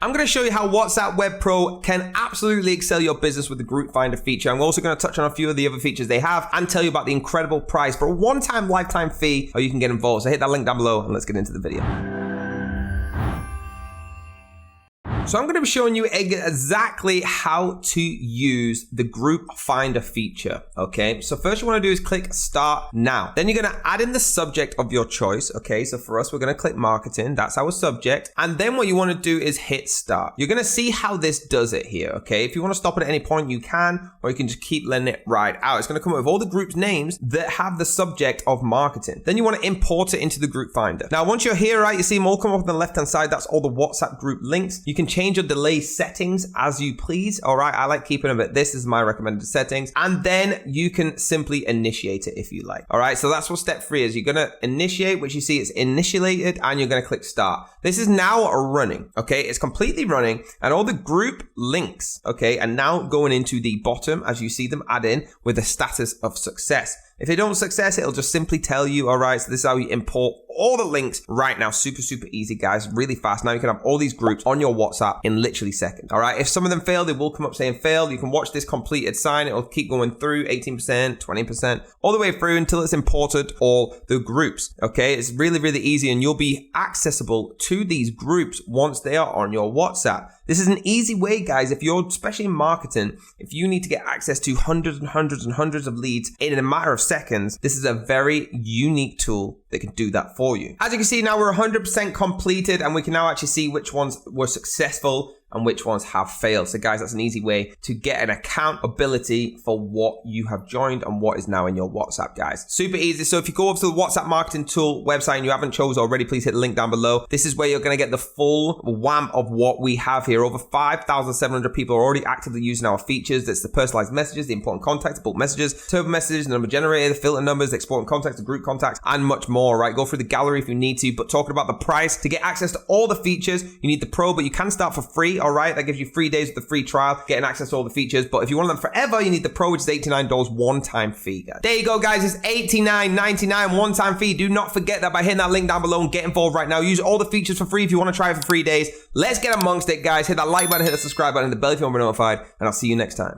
I'm going to show you how WhatsApp Web Pro can absolutely excel your business with the Group Finder feature. I'm also going to touch on a few of the other features they have and tell you about the incredible price for a one-time lifetime fee or you can get involved. So hit that link down below and let's get into the video. So I'm going to be showing you exactly how to use the Group Finder feature, okay? So first you want to do is click Start Now. Then you're going to add in the subject of your choice, okay? So for us, we're going to click Marketing. That's our subject. And then what you want to do is hit Start. You're going to see how this does it here, okay? If you want to stop it at any point, you can, or you can just keep letting it ride out. It's going to come up with all the groups names that have the subject of marketing. Then you want to import it into the Group Finder. Now, once you're here, right, you see them all come up on the left-hand side. That's all the WhatsApp group links. You can change your delay settings as you please. All right, I like keeping them at this is my recommended settings, and then you can simply initiate it if you like. All right, so that's what step 3 is. You're gonna initiate, which you see it's initiated, and you're gonna click start. This is now running. Okay, it's completely running, and all the group links, okay, are now going into the bottom as you see them add in with the status of success. If they don't success, it'll just simply tell you, all right, so this is how you import all the links right now. Super, super easy, guys, really fast. Now you can have all these groups on your WhatsApp in literally seconds, all right? If some of them fail, they will come up saying failed. You can watch this completed sign. It'll keep going through 18%, 20%, all the way through until it's imported all the groups, okay? It's really, really easy, and you'll be accessible to these groups once they are on your WhatsApp. This is an easy way, guys, if you're, especially in marketing, if you need to get access to hundreds and hundreds and hundreds of leads in a matter of seconds, this is a very unique tool that can do that for you. As you can see now, we're 100% completed, and we can now actually see which ones were successful and which ones have failed. So guys, that's an easy way to get an accountability for what you have joined and what is now in your WhatsApp, guys. Super easy. So if you go over to the WhatsApp marketing tool website and you haven't chosen already, please hit the link down below. This is where you're going to get the full wham of what we have here. Over 5,700 people are already actively using our features. That's the personalized messages, the important contacts, the bulk messages, turbo messages, the number generator, the filter numbers, the exporting contacts, the group contacts, and much more, right? Go through the gallery if you need to, but talking about the price, to get access to all the features, you need the Pro, but you can start for free. All right, that gives you 3 days with the free trial, getting access to all the features. But if you want them forever, you need the Pro, which is $89 one-time fee, guys. There you go, guys. It's $89.99 one-time fee. Do not forget that by hitting that link down below and get involved right now. Use all the features for free if you want to try it for 3 days. Let's get amongst it, guys. Hit that like button, hit the subscribe button, and the bell if you want to be notified, and I'll see you next time.